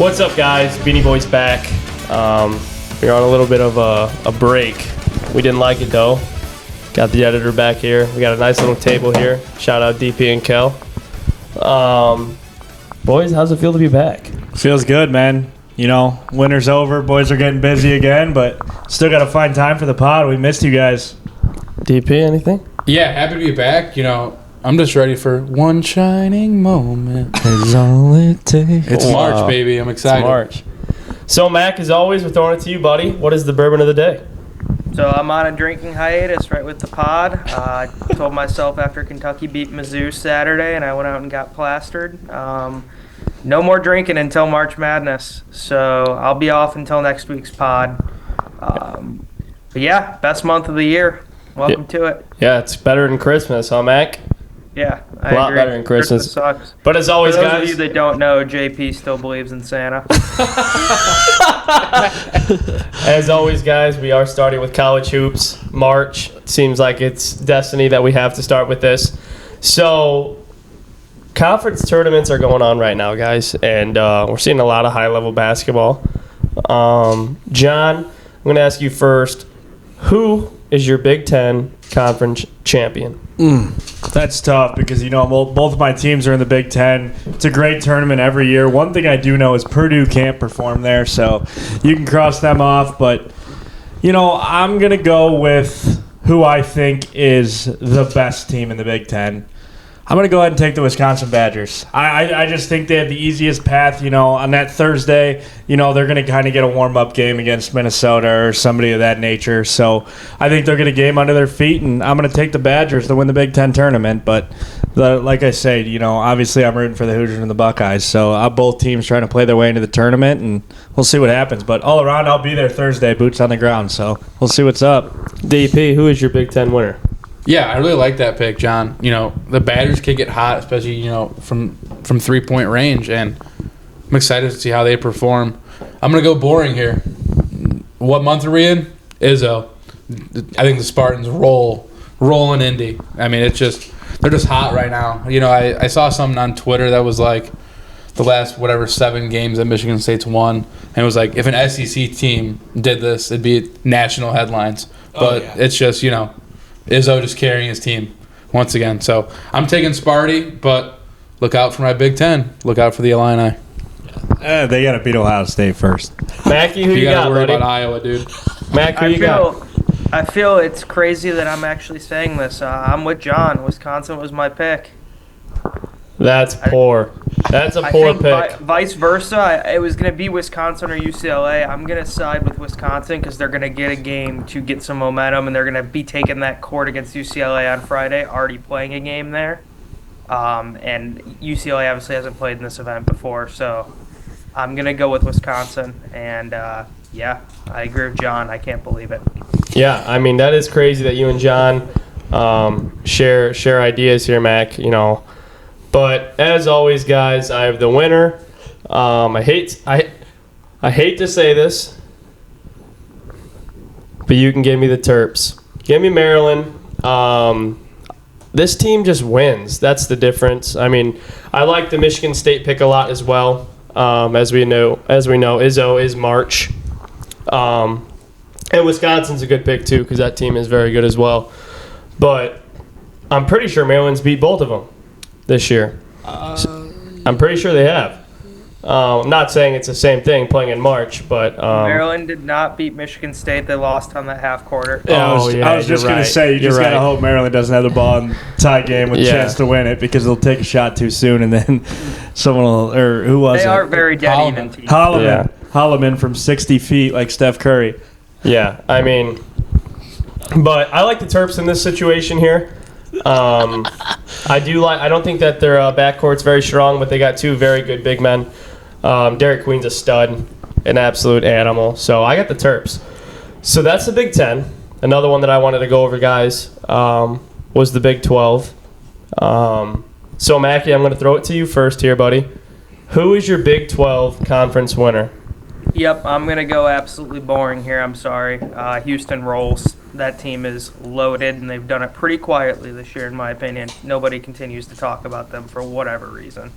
What's up, guys? Beanie Boy's back. We're on a little bit of a break. We didn't like it, though. Got the editor back here. We got a nice little table here. Shout out DP and Kel. Boys, how's it feel to be back? Feels good, man. You know, winter's over. Boys are getting busy again, but still got to find time for the pod. We missed you guys. DP, anything? Yeah, happy to be back. You know, I'm just ready for one shining moment. Is all it takes. It's March, baby. I'm excited. It's March. So, Mac, as always, we're throwing it to you, buddy. What is the bourbon of the day? So I'm on a drinking hiatus right with the pod. I told myself after Kentucky beat Mizzou Saturday and I went out and got plastered. No more drinking until March Madness. So I'll be off until next week's pod. But yeah, best month of the year. Welcome to it. Yeah, it's better than Christmas, huh, Mac? Yeah, I agree. A lot better than Christmas. Sucks. But as always, For those guys, of you that don't know, JP still believes in Santa. as always, guys, we are starting with college hoops. March seems like it's destiny that we have to start with this. So, conference tournaments are going on right now, guys, and we're seeing a lot of high-level basketball. John, I'm going to ask you first. Who is your Big Ten conference champion? That's tough because, you know, both of my teams are in the Big Ten. It's a great tournament every year. One thing I do know is Purdue can't perform there, so you can cross them off. But, you know, I'm going to go with who I think is the best team in the Big Ten. I'm going to go ahead and take the Wisconsin Badgers. I just think they have the easiest path, you know, on that Thursday. You know, they're going to kind of get a warm-up game against Minnesota or somebody of that nature. So I think they'll get a game under their feet, and I'm going to take the Badgers to win the Big Ten tournament. But like I say, you know, obviously I'm rooting for the Hoosiers and the Buckeyes. So both teams trying to play their way into the tournament, and we'll see what happens. But all around, I'll be there Thursday, boots on the ground. So we'll see what's up. DP, who is your Big Ten winner? Yeah, I really like that pick, John. You know, the Badgers can get hot, especially, you know, from 3-point range, and I'm excited to see how they perform. I'm going to go boring here. What month are we in? Izzo. I think the Spartans roll in Indy. I mean, they're just hot right now. You know, I saw something on Twitter that was like the last, 7 games that Michigan State's won, and it was like if an SEC team did this, it'd be national headlines. But It's just, you know, Izzo just carrying his team once again. So I'm taking Sparty, but look out for my Big Ten. Look out for the Illini. They got to beat Ohio State first. Mackie, who you got, gotta worry buddy? about Iowa, dude. Mac, who you got? I feel it's crazy that I'm actually saying this. I'm with John. Wisconsin was my pick. That's poor. That's a poor pick. Vice versa, it was going to be Wisconsin or UCLA. I'm going to side with Wisconsin because they're going to get a game to get some momentum, and they're going to be taking that court against UCLA on Friday, already playing a game there. And UCLA obviously hasn't played in this event before, so I'm going to go with Wisconsin. And, yeah, I agree with John. I can't believe it. Yeah, I mean, that is crazy that you and John share ideas here, Mac, you know. But as always, guys, I have the winner. I hate to say this, but you can give me the Terps. Give me Maryland. This team just wins. That's the difference. I mean, I like the Michigan State pick a lot as well. As we know, Izzo is March. And Wisconsin's a good pick too because that team is very good as well. But I'm pretty sure Maryland's beat both of them this year. I'm pretty sure they have. I'm not saying it's the same thing playing in March, but Maryland did not beat Michigan State. They lost on that half quarter. I was just going to say, you just got to hope Maryland doesn't have the ball in tie game with a chance to win it because they'll take a shot too soon and then someone will, or who was it? They are very dead even team. Holloman from 60 feet like Steph Curry. Yeah, I mean, but I like the Terps in this situation here. I don't think that their backcourt's very strong, but they got two very good big men. Derek Queen's a stud, an absolute animal. So I got the Terps. So that's the Big Ten. Another one that I wanted to go over, guys, was the Big 12. So Mackie, I'm going to throw it to you first here, buddy. Who is your Big 12 conference winner? Yep, I'm going to go absolutely boring here. I'm sorry. Houston rolls. That team is loaded, and they've done it pretty quietly this year, in my opinion. Nobody continues to talk about them for whatever reason.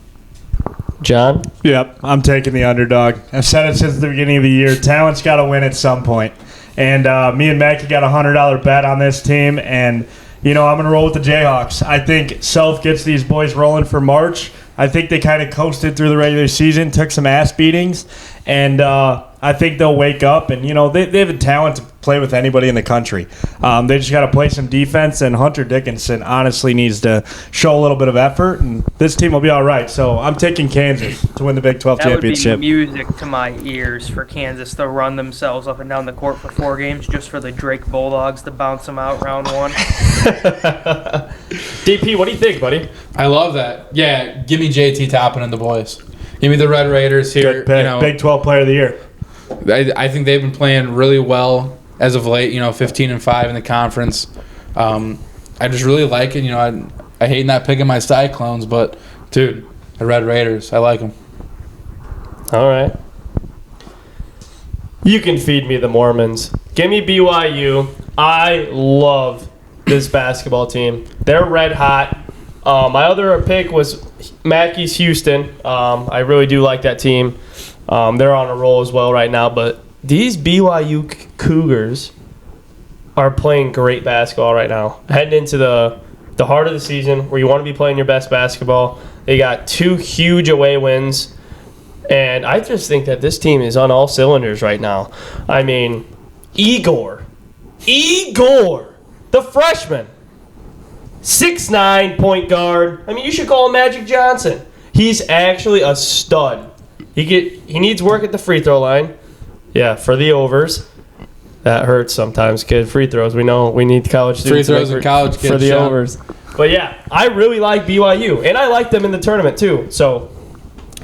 John? Yep, I'm taking the underdog. I've said it since the beginning of the year. Talent's got to win at some point. And me and Mackie got a $100 bet on this team, and I'm going to roll with the Jayhawks. I think Self gets these boys rolling for March. I think they kind of coasted through the regular season, took some ass beatings, and I think they'll wake up. And, they have the talent to play with anybody in the country. They just got to play some defense, and Hunter Dickinson honestly needs to show a little bit of effort, and this team will be all right. So I'm taking Kansas to win the Big 12 championship. That would be music to my ears for Kansas to run themselves up and down the court for 4 games just for the Drake Bulldogs to bounce them out round 1. DP, what do you think, buddy? I love that. Yeah, give me JT Toppin and the boys. Give me the Red Raiders here. Good pick. Big 12 player of the year. I think they've been playing really well as of late. 15-5 in the conference. I just really like it. I hate not picking my Cyclones, but dude, the Red Raiders, I like them. All right. You can feed me the Mormons. Give me BYU. I love this basketball team. They're red hot. My other pick was Mackey's Houston. I really do like that team. They're on a roll as well right now, but these BYU Cougars are playing great basketball right now. Heading into the heart of the season where you want to be playing your best basketball. They got 2 huge away wins, and I just think that this team is on all cylinders right now. I mean, Igor, the freshman, 6'9" point guard. I mean, you should call him Magic Johnson. He's actually a stud. He needs work at the free throw line. Yeah, for the overs. That hurts sometimes, kid. Free throws. We know we need college students free throws and college kids for the shot. overs. But yeah, I really like BYU, and I like them in the tournament too. So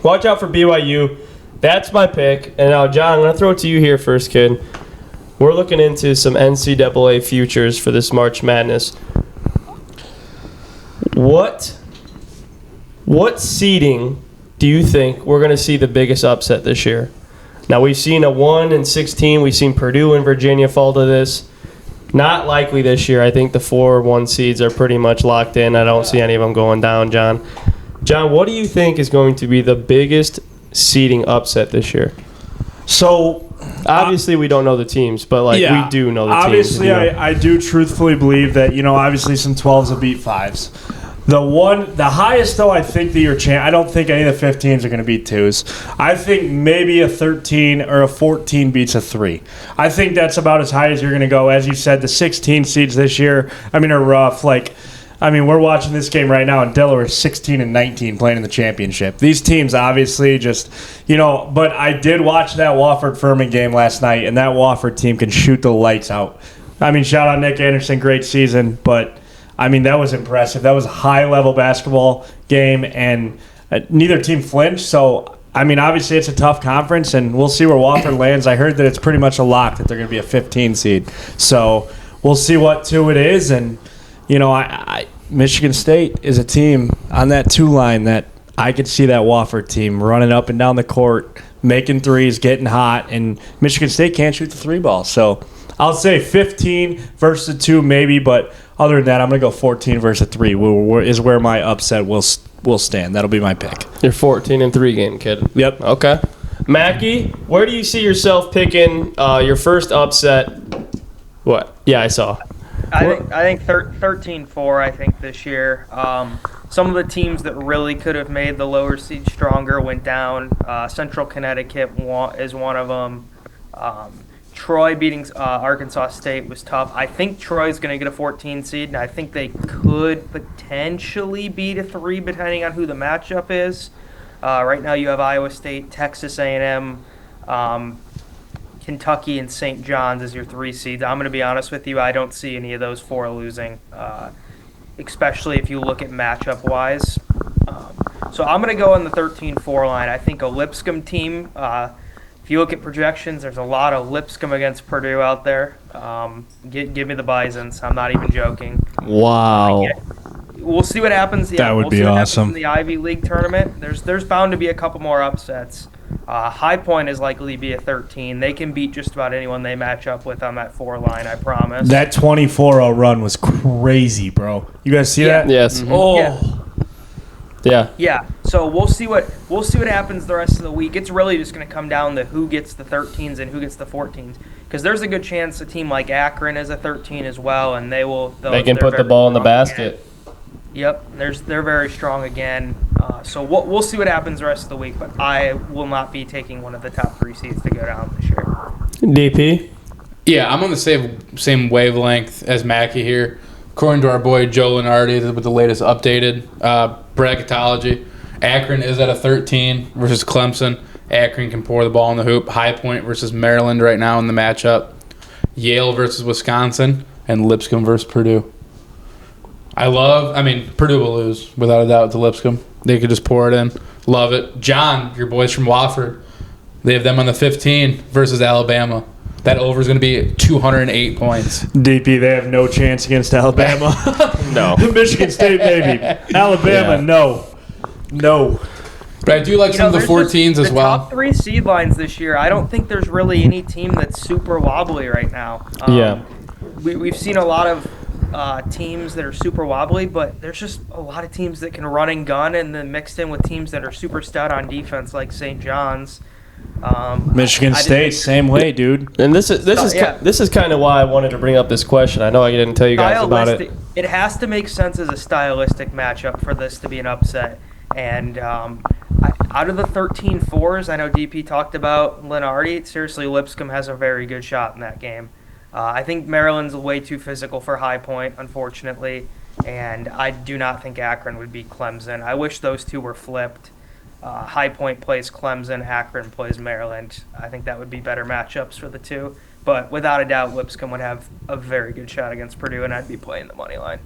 watch out for BYU. That's my pick. And now, John, I'm going to throw it to you here first, kid. We're looking into some NCAA futures for this March Madness. What seeding do you think we're going to see the biggest upset this year? Now, we've seen a 1-16. We've seen Purdue and Virginia fall to this. Not likely this year. I think the 4-1 seeds are pretty much locked in. I don't see any of them going down, John. John, what do you think is going to be the biggest seeding upset this year? So, obviously, we don't know the teams, but we do know the teams. Obviously, I do truthfully believe that, obviously some 12s will beat 5s. The highest, though, I think that I don't think any of the 15s are going to beat 2s. I think maybe a 13 or a 14 beats a 3. I think that's about as high as you're going to go. As you said, the 16 seeds this year, are rough. We're watching this game right now, and Delaware is 16-19 playing in the championship. These teams obviously just, but I did watch that Wofford-Furman game last night, and that Wofford team can shoot the lights out. Shout out Nick Anderson, great season, but that was impressive. That was a high-level basketball game, and neither team flinched. So, obviously it's a tough conference, and we'll see where Wofford lands. I heard that it's pretty much a lock that they're going to be a 15 seed. So, we'll see what 2 it is, and Michigan State is a team on that 2 line that I could see that Wofford team running up and down the court, making threes, getting hot, and Michigan State can't shoot the 3 ball. So I'll say 15 versus a 2 maybe, but other than that, I'm going to go 14 versus a 3 is where my upset will stand. That'll be my pick. Your 14-3 game, kid. Yep. Okay. Mackie, where do you see yourself picking your first upset? What? Yeah, I saw. I think 13-4, I think, this year. Some of the teams that really could have made the lower seed stronger went down. Central Connecticut is one of them. Troy beating Arkansas State was tough. I think Troy's going to get a 14 seed, and I think they could potentially beat a 3 depending on who the matchup is. Right now you have Iowa State, Texas A&M, Kentucky, and St. John's as your 3 seeds. I'm going to be honest with you, I don't see any of those 4 losing, especially if you look at matchup-wise. So I'm going to go on the 13-4 line. I think a Lipscomb team, if you look at projections, there's a lot of Lipscomb against Purdue out there. Give me the Bisons. I'm not even joking. Wow. We'll see what happens. That would be awesome. In the Ivy League tournament, there's bound to be a couple more upsets. High Point is likely to be a 13. They can beat just about anyone they match up with on that 4 line, I promise. That 24-0 run was crazy, bro. You guys see that? Yes. Oh. Yeah. Yeah. So we'll see what happens the rest of the week. It's really just going to come down to who gets the 13s and who gets the 14s. Because there's a good chance a team like Akron is a 13 as well, and they can put the ball in the basket. Again. Yep, they're very strong again. So we'll see what happens the rest of the week. But I will not be taking one of the top 3 seeds to go down this year. DP? Yeah, I'm on the same wavelength as Mackie here. According to our boy Joe Lenardi with the latest updated bracketology, Akron is at a 13 versus Clemson. Akron can pour the ball in the hoop. High Point versus Maryland right now in the matchup. Yale versus Wisconsin. And Lipscomb versus Purdue. Purdue will lose, without a doubt, to Lipscomb. They could just pour it in. Love it. John, your boys from Wofford, they have them on the 15 versus Alabama. That over is going to be 208 points. DP, they have no chance against Alabama. No. Michigan State, maybe. Alabama, no. No. But I do like some of the 14s as well. The top 3 seed lines this year, I don't think there's really any team that's super wobbly right now. We've seen a lot of teams that are super wobbly, but there's just a lot of teams that can run and gun, and then mixed in with teams that are super stout on defense, like St. John's. Michigan State, same way, dude. And this is kind of why I wanted to bring up this question. I know I didn't tell you guys about it. It has to make sense as a stylistic matchup for this to be an upset. And out of the 13 fours, I know DP talked about Lenardi. Seriously, Lipscomb has a very good shot in that game. I think Maryland's way too physical for High Point, unfortunately, and I do not think Akron would beat Clemson. I wish those two were flipped. High Point plays Clemson, Akron plays Maryland. I think that would be better matchups for the two. But without a doubt, Lipscomb would have a very good shot against Purdue, and I'd be playing the money line.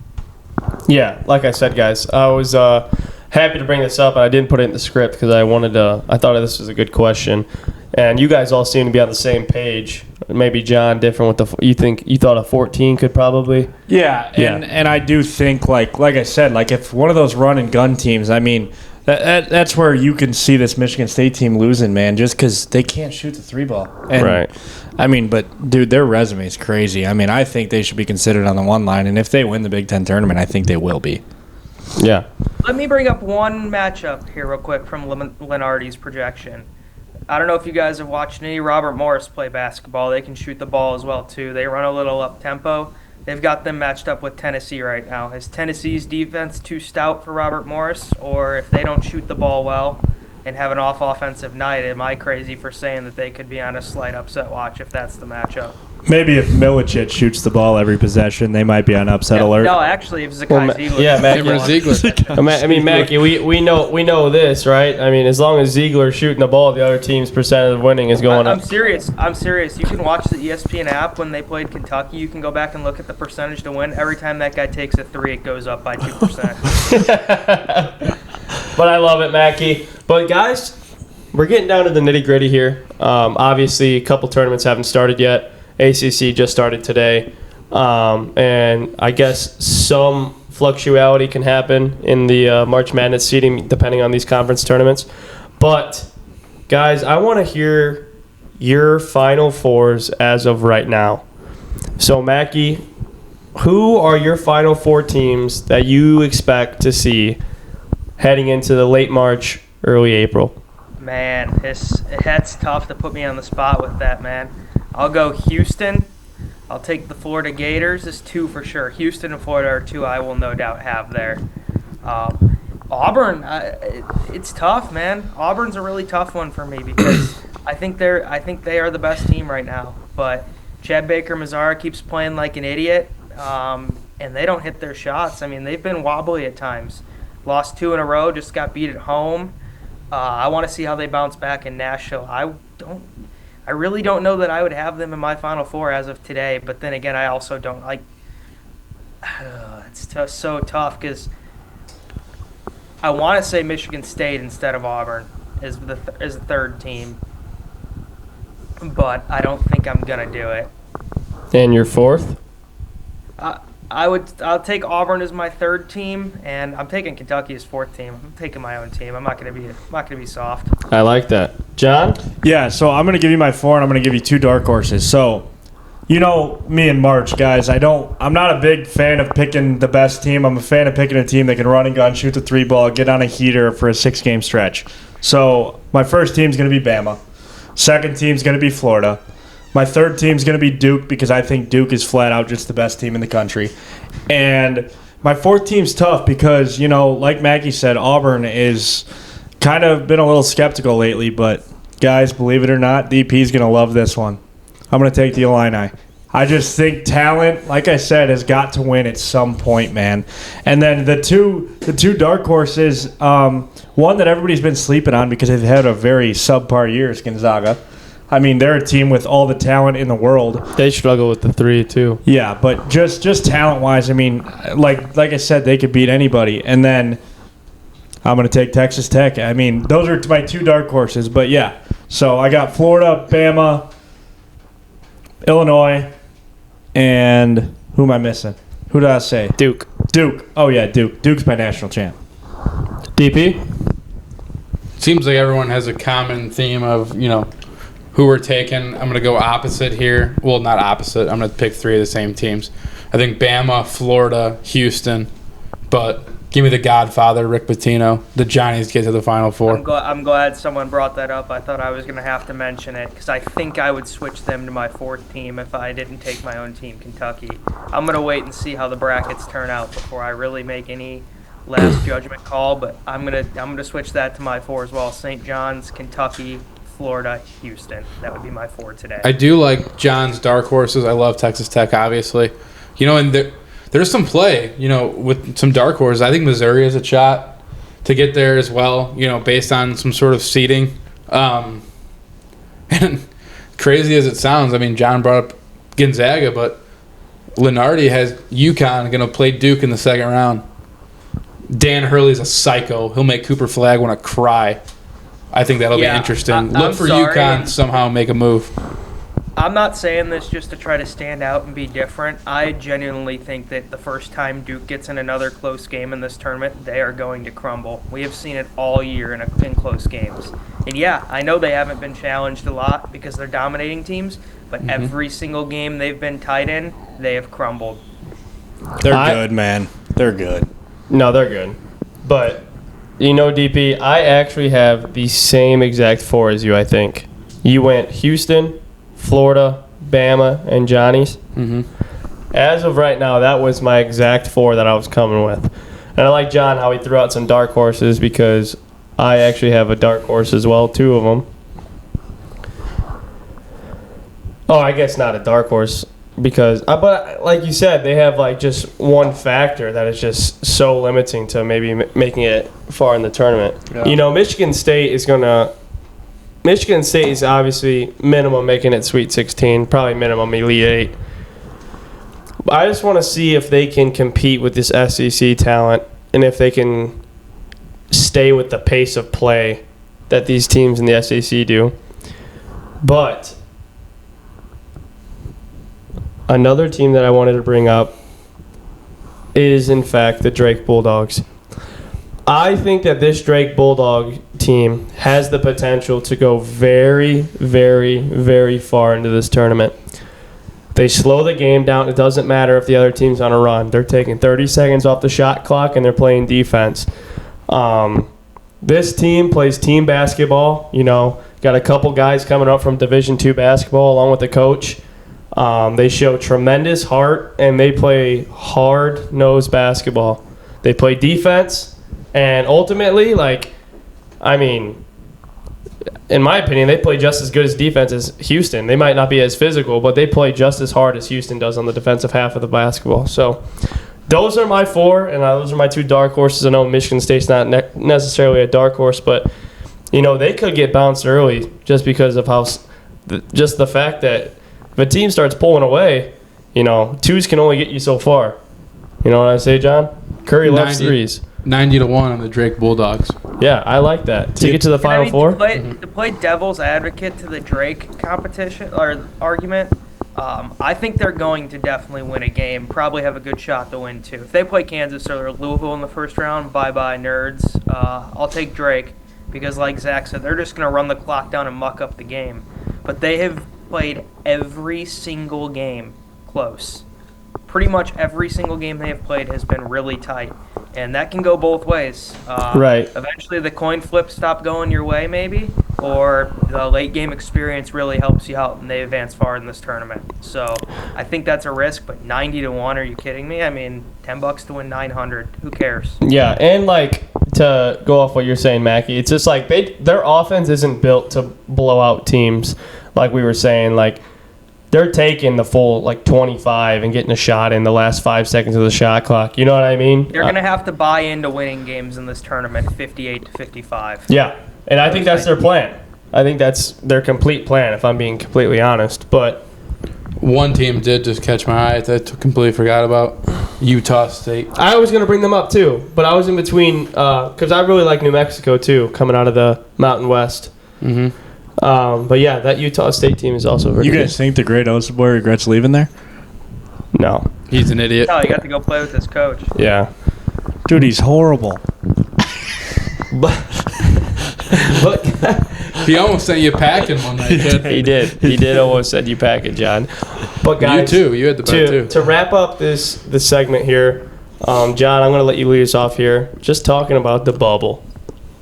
Yeah, like I said, guys, I was happy to bring this up, and I didn't put it in the script because I thought this was a good question. And you guys all seem to be on the same page. Maybe John different with you thought a 14 could probably. Yeah, and I do think like I said, like if one of those run and gun teams, I mean, that's where you can see this Michigan State team losing, man, just because they can't shoot the 3-ball. Right. I mean, but dude, their resume is crazy. I mean, I think they should be considered on the 1 line, and if they win the Big Ten tournament, I think they will be. Yeah. Let me bring up one matchup here real quick from Lenardi's projection. I don't know if you guys have watched any Robert Morris play basketball. They can shoot the ball as well, too. They run a little up-tempo. They've got them matched up with Tennessee right now. Is Tennessee's defense too stout for Robert Morris? Or if they don't shoot the ball well and have an off-offensive night, am I crazy for saying that they could be on a slight upset watch if that's the matchup? Maybe if Milicic shoots the ball every possession, they might be on upset alert. No, actually, if Zakai Ziegler. Yeah, Mackie, Mackie, we know this, right? I mean, as long as Ziegler's shooting the ball, the other team's percent of winning is going up. I'm serious. You can watch the ESPN app when they played Kentucky. You can go back and look at the percentage to win. Every time that guy takes a 3, it goes up by 2%. But I love it, Mackie. But, guys, we're getting down to the nitty-gritty here. Obviously, a couple tournaments haven't started yet. ACC just started today. And I guess some fluctuality can happen in the March Madness seeding depending on these conference tournaments. But, guys, I want to hear your Final Fours as of right now. So, Mackie, who are your Final Four teams that you expect to see heading into the late March, early April? Man, that's tough to put me on the spot with that, man. I'll go Houston. I'll take the Florida Gators. It's 2 for sure. Houston and Florida are 2 I will no doubt have there. Auburn, it's tough, man. Auburn's a really tough one for me because I think they are the best team right now. But Chad Baker-Mazara keeps playing like an idiot, and they don't hit their shots. I mean, they've been wobbly at times. Lost 2 in a row, just got beat at home. I want to see how they bounce back in Nashville. I really don't know that I would have them in my Final Four as of today, but then again, I also don't like. It's so tough because I want to say Michigan State instead of Auburn is the third team, but I don't think I'm gonna do it. And your fourth? I'll take Auburn as my third team, and I'm taking Kentucky as fourth team. I'm taking my own team. I'm not gonna be soft. I like that, John. Yeah, so I'm gonna give you my 4, and I'm gonna give you 2 dark horses. So You know me in March, guys. I'm not a big fan of picking the best team. I'm a fan of picking a team that can run and gun, shoot the 3-ball, get on a heater for a 6-game stretch. So my first team's going to be Bama. Second team's going to be Florida. My third team's going to be Duke because I think Duke is flat out just the best team in the country. And my fourth team's tough because, like Maggie said, Auburn is kind of been a little skeptical lately. But, guys, believe it or not, DP's going to love this one. I'm going to take the Illini. I just think talent, like I said, has got to win at some point, man. And then the two dark horses, one that everybody's been sleeping on because they've had a very subpar year is Gonzaga. I mean, they're a team with all the talent in the world. They struggle with the 3 too. Yeah, but just talent-wise, I mean, like I said, they could beat anybody. And then I'm going to take Texas Tech. I mean, those are my 2 dark horses. But, yeah, so I got Florida, Bama, Illinois, and who am I missing? Who did I say? Duke. Oh, yeah, Duke. Duke's my national champ. DP? Seems like everyone has a common theme of, who we're taking. I'm going to go opposite here. Well, not opposite. I'm going to pick 3 of the same teams. I think Bama, Florida, Houston. But give me the Godfather, Rick Pitino. The Johnnies get to the Final Four. I'm glad someone brought that up. I thought I was going to have to mention it because I think I would switch them to my 4th team if I didn't take my own team, Kentucky. I'm going to wait and see how the brackets turn out before I really make any last judgment call, but I'm gonna switch that to my 4 as well. St. John's, Kentucky, Florida, Houston. That would be my 4 today. I do like John's dark horses. I love Texas Tech, obviously. And there's some play, with some dark horses. I think Missouri has a shot to get there as well, based on some sort of seeding. And crazy as it sounds, I mean, John brought up Gonzaga, but Lenardi has UConn going to play Duke in the second round. Dan Hurley's a psycho. He'll make Cooper Flagg want to cry. I think that'll be interesting. Look for UConn to somehow make a move. I'm not saying this just to try to stand out and be different. I genuinely think that the first time Duke gets in another close game in this tournament, they are going to crumble. We have seen it all year in close games. And yeah, I know they haven't been challenged a lot because they're dominating teams, but every single game they've been tight in, they have crumbled. They're good, man. They're good. No, they're good. But, DP, I actually have the same exact 4 as you, I think. You went Houston, Florida, Bama, and Johnny's. Mm-hmm. As of right now, that was my exact 4 that I was coming with. And I like John how he threw out some dark horses because I actually have a dark horse as well, 2 of them. Oh, I guess not a dark horse. Because, but like you said, they have just one factor that is just so limiting to maybe making it far in the tournament. Yeah. Michigan State is obviously minimum making it Sweet 16, probably minimum Elite 8. But I just want to see if they can compete with this SEC talent and if they can stay with the pace of play that these teams in the SEC do. But another team that I wanted to bring up is, in fact, the Drake Bulldogs. I think that this Drake Bulldog team has the potential to go very, very, very far into this tournament. They slow the game down. It doesn't matter if the other team's on a run. They're taking 30 seconds off the shot clock, and they're playing defense. This team plays team basketball. Got a couple guys coming up from Division II basketball along with the coach. They show tremendous heart, and they play hard-nosed basketball. They play defense, and ultimately, in my opinion, they play just as good as defense as Houston. They might not be as physical, but they play just as hard as Houston does on the defensive half of the basketball. So those are my 4, and those are my 2 dark horses. I know Michigan State's not necessarily a dark horse, but, they could get bounced early just because of just the fact that if a team starts pulling away, 2s can only get you so far. You know what I say, John? Curry loves 3s. 90-1 on the Drake Bulldogs. Yeah, I like that. To get to the Final Four? To play devil's advocate to the Drake competition or argument, I think they're going to definitely win a game, probably have a good shot to win 2. If they play Kansas or Louisville in the first round, bye-bye, nerds. I'll take Drake because, like Zach said, they're just going to run the clock down and muck up the game. But they have played every single game close. Pretty much every single game they have played has been really tight, and that can go both ways. Right. Eventually, the coin flip stop going your way, maybe, or the late game experience really helps you out, and they advance far in this tournament. So I think that's a risk, but 90-1, are you kidding me? I mean, $10 to win 900. Who cares? Yeah, and like to go off what you're saying, Mackie, it's just like their offense isn't built to blow out teams, like we were saying, like. They're taking the full 25 and getting a shot in the last 5 seconds of the shot clock. You know what I mean? They're going to have to buy into winning games in this tournament, 58-55. Yeah, and I think that's their plan. I think that's their complete plan, if I'm being completely honest. But one team did just catch my eye that I completely forgot about. Utah State. I was going to bring them up too, but I was in between because I really like New Mexico too, coming out of the Mountain West. Mm-hmm. But yeah, that Utah State team is also very You good. guys think the great Osterboy regrets leaving there? No. He's an idiot. Oh, you got to go play with this coach. Yeah. Dude, he's horrible. But He almost sent you packing one night, kid. he did. He did almost send you packing, John. But guys, You too. You had the bet too. to wrap up this segment here, John, I'm going to let you lead us off here. Just talking about the bubble.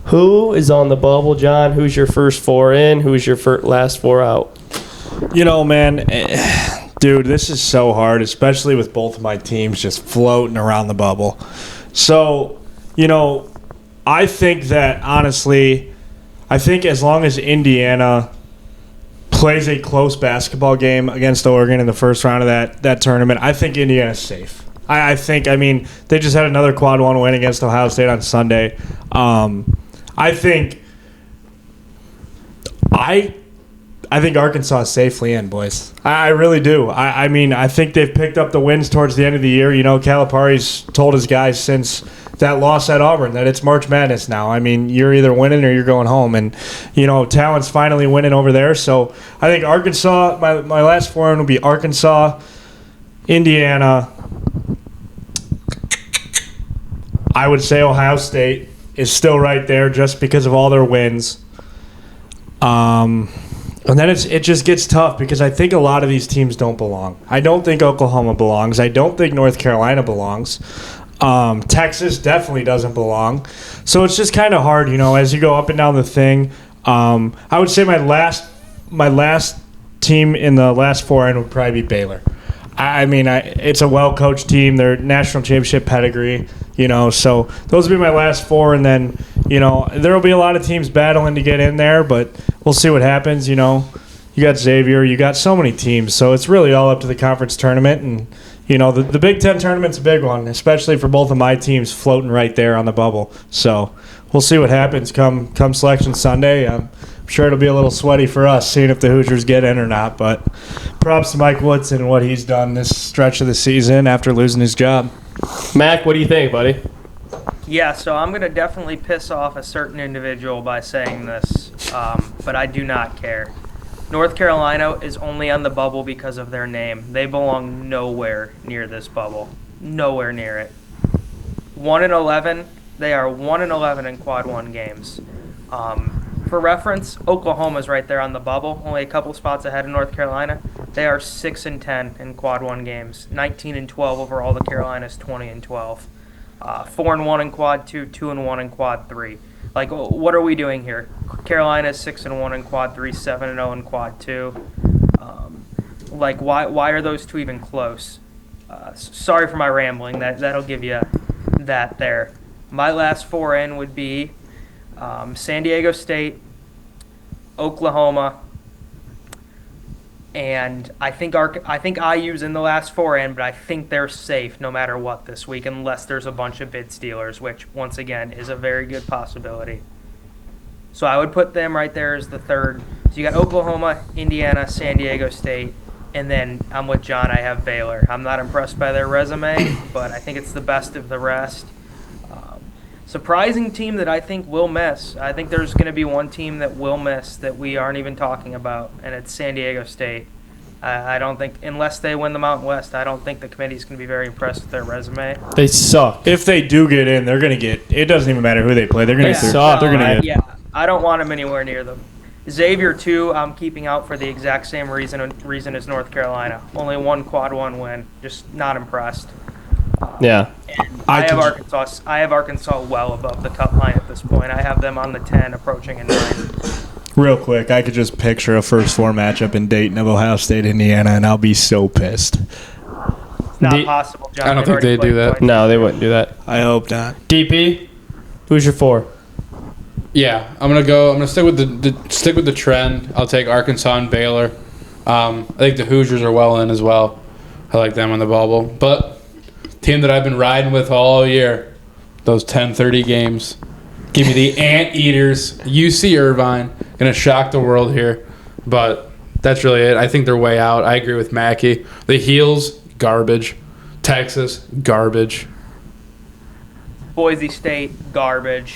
Who is on the bubble, John? Who's your first four in? Who's your last four out? You know, man, dude, this is so hard, especially with both of my teams just floating around the bubble. So, you know, I think that, honestly, as long as Indiana plays a close basketball game against Oregon in the first round of that tournament, I think Indiana's safe. I think, they just had another quad one win against Ohio State on Sunday. I think Arkansas is safely in, boys. I really do. I think they've picked up the wins towards the end of the year. You know, Calipari's told his guys since that loss at Auburn that it's March Madness now. You're either winning or you're going home. And, you know, Talon's finally winning over there. So I think Arkansas, my last four will be Arkansas, Indiana. I would say Ohio State is still right there just because of all their wins. And then it just gets tough because I think a lot of these teams don't belong. I don't think Oklahoma belongs. I don't think North Carolina belongs. Texas definitely doesn't belong. So it's just kind of hard, you know, as you go up and down the thing. I would say my last team in the last four in would probably be Baylor. It's a well-coached team. They're national championship pedigree, you know. So those would be my last four, and then, you know, there will be a lot of teams battling to get in there, but we'll see what happens, you know. You got Xavier. You got so many teams. So it's really all up to the conference tournament, and, you know, the Big Ten tournament's a big one, especially for both of my teams floating right there on the bubble. So we'll see what happens come Selection Sunday. I'm sure it'll be a little sweaty for us, seeing if the Hoosiers get in or not. But props to Mike Woodson and what he's done this stretch of the season after losing his job. Mac, what do you think, buddy? Yeah, so I'm going to definitely piss off a certain individual by saying this, but I do not care. North Carolina is only on the bubble because of their name. They belong nowhere near this bubble. Nowhere near it. 1-11. They are 1-11 in quad one games. For reference, Oklahoma's right there on the bubble, only a couple spots ahead of North Carolina. They are 6-10 in quad one games, 19-12 over all the Carolinas, 20-12, 4-1 in quad two, 2-1 in quad three. Like, what are we doing here? Carolina's 6-1 in quad three, 7-0 in quad two. Why are those two even close? Sorry for my rambling. That'll give you that there. My last four in would be San Diego State, Oklahoma, and I think IU's in the last four in, but I think they're safe no matter what this week, unless there's a bunch of bid stealers, which once again is a very good possibility. So I would put them right there as the third. So you got Oklahoma, Indiana, San Diego State, and then I'm with John. I have Baylor. I'm not impressed by their resume, but I think it's the best of the rest. Surprising team that I think will miss. I think there's going to be one team that will miss that we aren't even talking about, and it's San Diego State. I don't think, unless they win the Mountain West, I don't think the committee's going to be very impressed with their resume. They suck. If they do get in, they're going to get – it doesn't even matter who they play. They're going to suck. They're going to get – Yeah, I don't want them anywhere near them. Xavier 2, I'm keeping out for the exact same reason as North Carolina. Only one quad 1 win. Just not impressed. Yeah. I have Arkansas well above the cut line at this point. I have them on the 10, approaching a 9. Real quick, I could just picture a first 4 matchup in Dayton of Ohio State, Indiana, and I'll be so pissed. Not possible, John. I don't think they'd do that. twice. No, they wouldn't do that. I hope not. DP, who's your 4? Yeah, I'm gonna stick with the trend. I'll take Arkansas and Baylor. I think the Hoosiers are well in as well. I like them on the bubble. But team that I've been riding with all year, those 10:30 games. Give me the Anteaters. UC Irvine. Gonna shock the world here. But that's really it. I think they're way out. I agree with Mackey. The Heels, garbage. Texas, garbage. Boise State, garbage.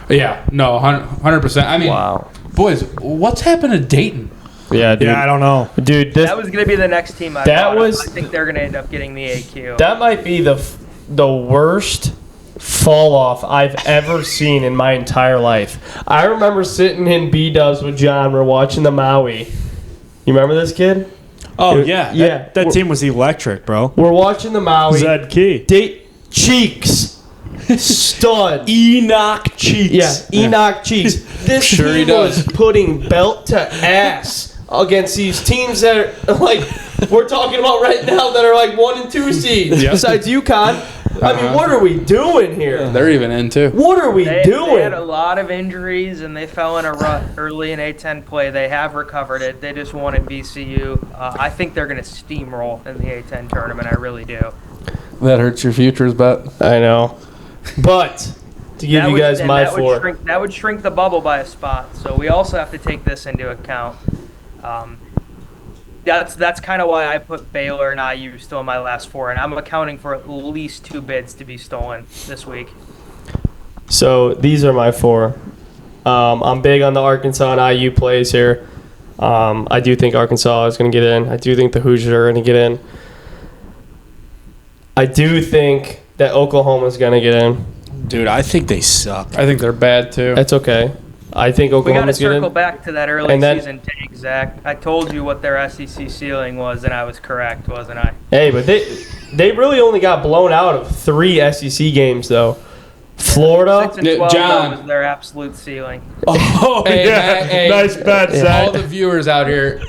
Yeah, no, 100%. I mean, Wow. boys, what's happened to Dayton? Yeah, dude. Yeah, I don't know. Dude, That was going to be the next team I That thought of. was- I think they're going to end up getting the AQ. that might be the worst fall off I've ever seen in my entire life. I remember sitting in B-dubs with John. We're watching the Maui. You remember this kid? Oh, yeah. Yeah. That team was electric, bro. We're watching the Maui. Zed Key. Cheeks. Stud. Enoch Cheeks. Yeah, Enoch Cheeks. This Sure he team does. was putting belt to ass against these teams that are like we're talking about right now that are like 1 and 2 seeds. Yep. Besides UConn, I mean, what are we doing here? They're even in too. What are we They doing? had a lot of injuries, and they fell in a rut early in A10 play. They have recovered it. They just won at VCU. I think they're going to steamroll in the A10 tournament. I really do. That hurts your futures bet. I know, but to give you guys my 4. That would shrink the bubble by a spot. So we also have to take this into account. That's kind of why I put Baylor and IU still in my last 4, and I'm accounting for at least 2 bids to be stolen this week. So these are my 4. I'm big on the Arkansas and IU plays here. I do think Arkansas is going to get in. I do think the Hoosiers are going to get in. I do think that Oklahoma is going to get in. Dude, I think they suck. I think they're bad too. That's okay. I think We got to Oklahoma's getting circle in. back to that early And then- season take, Zach. I told you what their SEC ceiling was, and I was correct, wasn't I? Hey, but they really only got blown out of 3 SEC games though. Florida. 6 and 12 John. was their absolute ceiling. Oh, Hey, yeah. Matt, hey. Nice bet, All Zach. the viewers out here,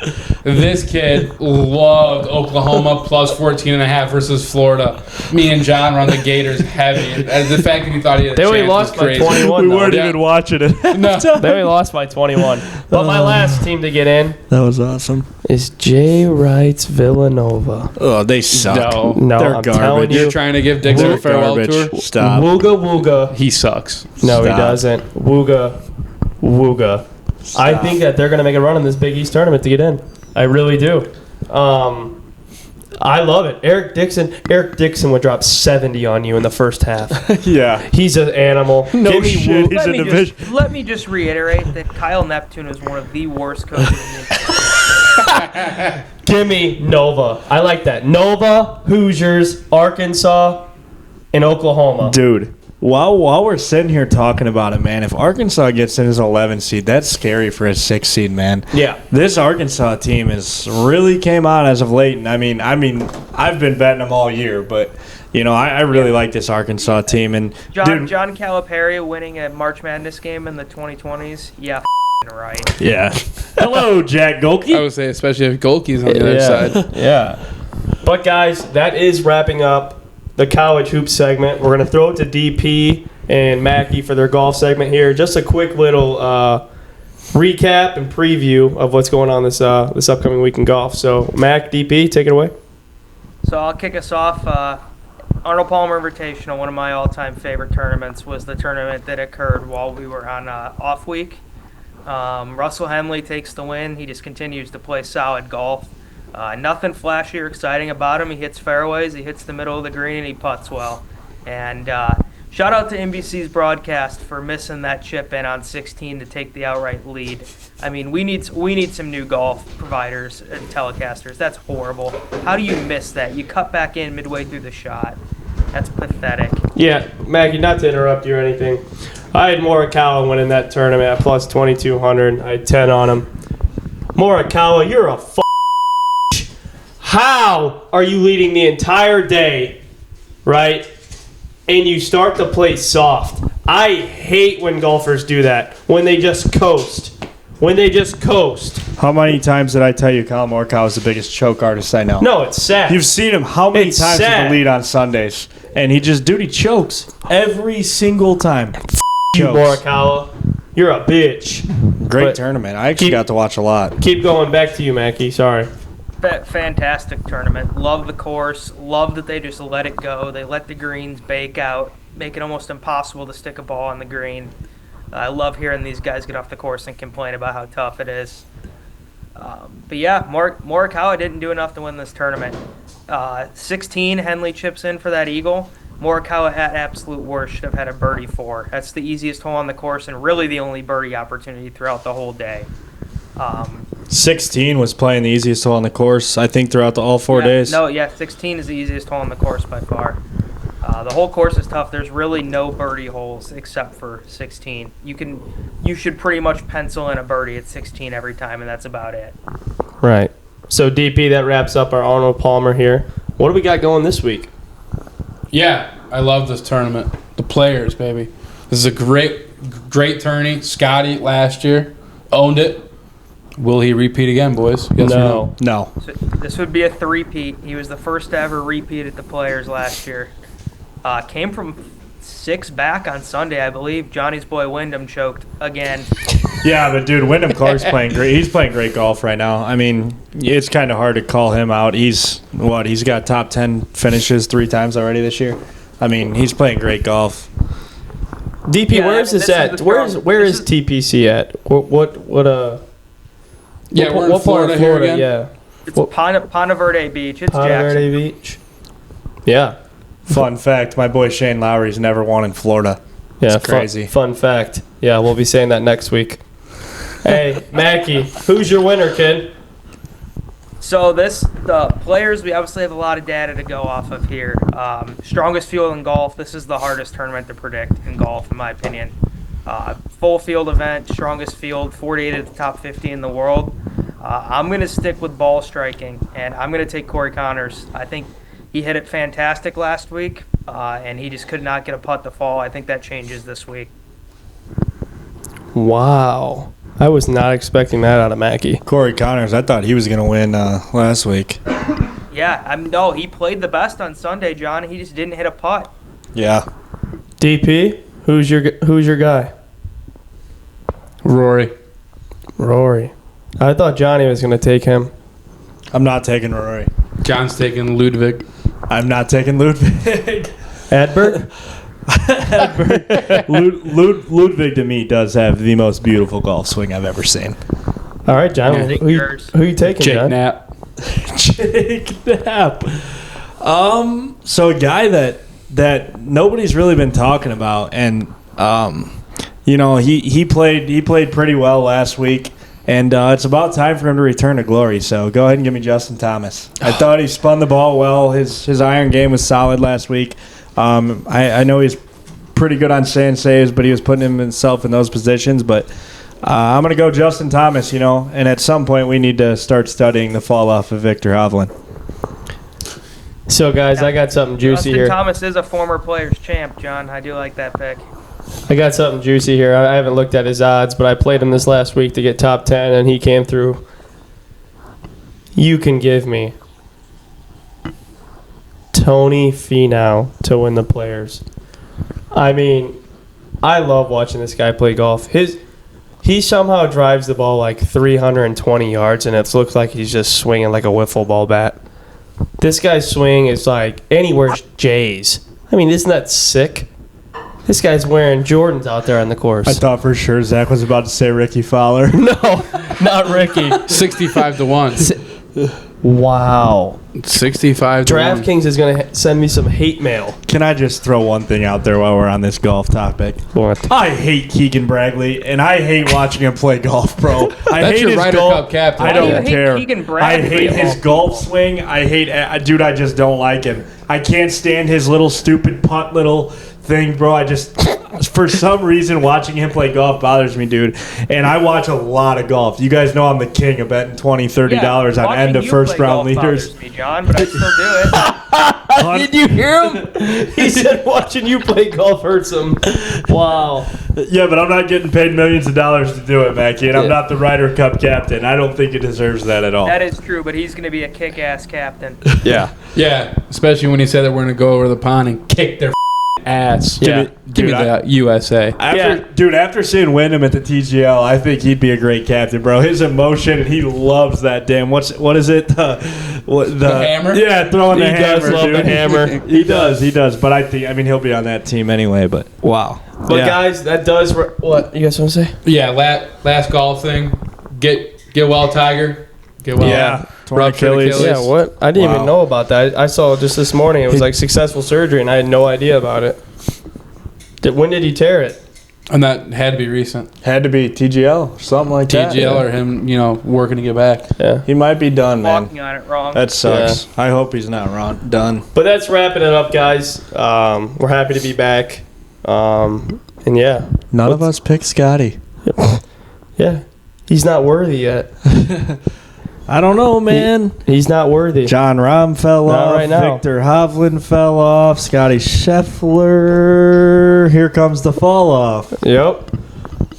this kid loved Oklahoma plus 14.5 versus Florida. Me and John were on the Gators heavy. And the fact that he thought he had a They only chance lost was by crazy. 21. We though. weren't Yeah. even watching it. No. They only lost by 21. But my last team to get in That was awesome. is Jay Wright's Villanova. Oh, they suck. No. No, They're I'm garbage. telling you. You're trying to give Dixon a They're farewell garbage. tour? Stop. Wooga wooga. He sucks. No, he Stop. doesn't. Wooga wooga. I Stop. think that they're going to make a run in this Big East tournament to get in. I really do. I love it. Eric Dixon would drop 70 on you in the first half. Yeah. He's an animal. No Give me shit. Woo- He's a division. Let me just reiterate that Kyle Neptune is one of the worst coaches in the Give me Nova. I like that. Nova, Hoosiers, Arkansas, and Oklahoma. Dude, while we're sitting here talking about it, man, if Arkansas gets in as an 11 seed, that's scary for a 6 seed, man. Yeah. This Arkansas team is really came on as of late, and I mean, I've been betting them all year, but you know, I really like this Arkansas team, and John dude, Calipari winning a March Madness game in the 2020s. Yeah, right. yeah. Hello, Jack I Golke. would say, especially if Golke's on the other side. Yeah. But guys, that is wrapping up the college hoop segment. We're going to throw it to DP and Mackey for their golf segment here. Just a quick little recap and preview of what's going on this upcoming week in golf. So, Mac, DP, take it away. So I'll kick us off. Arnold Palmer Invitational, one of my all-time favorite tournaments, was the tournament that occurred while we were on off week. Russell Henley takes the win. He just continues to play solid golf. Nothing flashy or exciting about him. He hits fairways, he hits the middle of the green, and he putts well. And shout out to NBC's broadcast for missing that chip in on 16 to take the outright lead. I mean, we need some new golf providers and telecasters. That's horrible. How do you miss that? You cut back in midway through the shot. That's pathetic. Yeah, Maggie, not to interrupt you or anything. I had Morikawa winning that tournament at plus 2,200. I had 10 on him. Morikawa, you're a How are you leading the entire day, right? And you start to play soft. I hate when golfers do that. When they just coast. How many times did I tell you Colin Morikawa is the biggest choke artist I know? No, it's sad. You've seen him how many It's times sad. with the lead on Sundays, and he chokes every single time. you, Chokes. Morikawa. You're a bitch. Great But tournament. I actually keep- got to watch a lot. Keep going. Back to you, Mackie. Sorry. Fantastic tournament. Love the course. Love that they just let it go. They let the greens bake out, make it almost impossible to stick a ball on the green. I love hearing these guys get off the course and complain about how tough it is. But yeah, Morikawa didn't do enough to win this tournament. 16, Henley chips in for that eagle. Morikawa at absolute worst should have had a birdie 4. That's the easiest hole on the course and really the only birdie opportunity throughout the whole day. 16 was playing the easiest hole on the course, I think, throughout all 4 days. 16 is the easiest hole on the course by far. The whole course is tough. There's really no birdie holes except for 16. You should pretty much pencil in a birdie at 16 every time, and that's about it. Right. So, DP, that wraps up our Arnold Palmer here. What do we got going this week? Yeah, I love this tournament. The players, baby. This is a great tourney. Scotty last year owned it. Will he repeat again, boys? Yes or no? No. So this would be a three-peat. He was the first to ever repeat at the Players last year. Came from 6 back on Sunday, I believe. Johnny's boy Wyndham choked again. Yeah, but dude, Wyndham Clark's playing great. He's playing great golf right now. I mean, it's kind of hard to call him out. He's got top 10 finishes 3 times already this year. I mean, he's playing great golf. DP, Yeah, where is this this is at? the Where problem. is TPC at? Yeah, we're in what part of Florida here again. Yeah. It's Well- Ponte Verde Beach. It's Ponte Jackson. Verde Beach. Yeah. Fun fact, my boy Shane Lowry's never won in Florida. Yeah, It's crazy. Fun fact. Yeah, we'll be saying that next week. Hey, Mackie, who's your winner, kid? So the Players, we obviously have a lot of data to go off of here. Strongest field in golf. This is the hardest tournament to predict in golf, in my opinion. Full field event, strongest field, 48 of the top 50 in the world. I'm going to stick with ball striking, and I'm going to take Corey Connors. I think he hit it fantastic last week, and he just could not get a putt to fall. I think that changes this week. Wow. I was not expecting that out of Mackie. Corey Connors, I thought he was going to win last week. Yeah, no, he played the best on Sunday, John. He just didn't hit a putt. Yeah. DP, who's your guy? Rory. I thought Johnny was going to take him. I'm not taking Rory. John's taking Ludwig. I'm not taking Ludwig. Adbert? Ludwig to me does have the most beautiful golf swing I've ever seen. All right, John. I think Who yours. you taking, Jake John? Knapp. Jake Knapp. So a guy that nobody's really been talking about, and he played pretty well last week, and it's about time for him to return to glory. So go ahead and give me Justin Thomas. I thought he spun the ball well. His iron game was solid last week. I know he's pretty good on sand saves, but he was putting himself in those positions. But I'm going to go Justin Thomas, and at some point we need to start studying the fall off of Victor Hovland. So, guys, I got something juicy Justin here. Thomas is a former Players champ, John. I do like that pick. I got something juicy here. I haven't looked at his odds, but I played him this last week to get top 10, and he came through. You can give me Tony Finau to win the Players. I mean, I love watching this guy play golf. He somehow drives the ball like 320 yards, and it looks like he's just swinging like a wiffle ball bat. This guy's swing is like anywhere's J's. I mean, isn't that sick? This guy's wearing Jordans out there on the course. I thought for sure Zach was about to say Ricky Fowler. No, not Ricky. 65 to 1. Wow. 65 to 1. DraftKings is going to send me some hate mail. Can I just throw one thing out there while we're on this golf topic? What? I hate Keegan Braggley, and I hate watching him play golf, bro. I That's hate your his Ryder golf. Cup captain. I Why do you don't hate care. Keegan I Bradley hate of his all golf people? swing. Dude, I just don't like him. I can't stand his little stupid putt, little thing, bro. I just, for some reason, watching him play golf bothers me, dude. And I watch a lot of golf. You guys know I'm the king of betting $20, $30 on end of first round leaders. Me, John, but I still do it. Did you hear him? He said watching you play golf hurts him. Wow. Yeah, but I'm not getting paid millions of dollars to do it, Mackie, and I'm not the Ryder Cup captain. I don't think he deserves that at all. That is true, but he's going to be a kick-ass captain. Yeah. Yeah, especially when he said that we're going to go over the pond and kick their ass. Yeah. Give me the USA. After seeing Wyndham at the TGL, I think he'd be a great captain, bro. His emotion, and he loves that damn. What is it? The hammer? Yeah, throwing the He hammer. does love dude. the hammer. He does. But I think he'll be on that team anyway. But wow. But guys, that does what you guys want to say? Yeah, last golf thing. Get well, Tiger. Get well. Yeah. Ruptured Achilles. Yeah, what? I didn't Wow. even know about that. I saw just this morning it was like successful surgery, and I had no idea about it. When did he tear it? And that had to be recent. Had to be TGL, something like that. TGL or him, working to get back. Yeah. He might be done, man. Walking on it wrong. That sucks. I hope he's not done. But that's wrapping it up, guys. We're happy to be back. And yeah. None of us picked Scotty. Yeah. He's not worthy yet. I don't know, man. He's not worthy. John Rahm fell Not off. right now. Victor Hovland fell off. Scotty Scheffler. Here comes the fall off. Yep.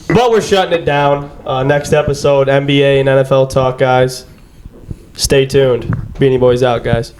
But we're shutting it down. Next episode, NBA and NFL talk, guys. Stay tuned. Beanie Boys out, guys.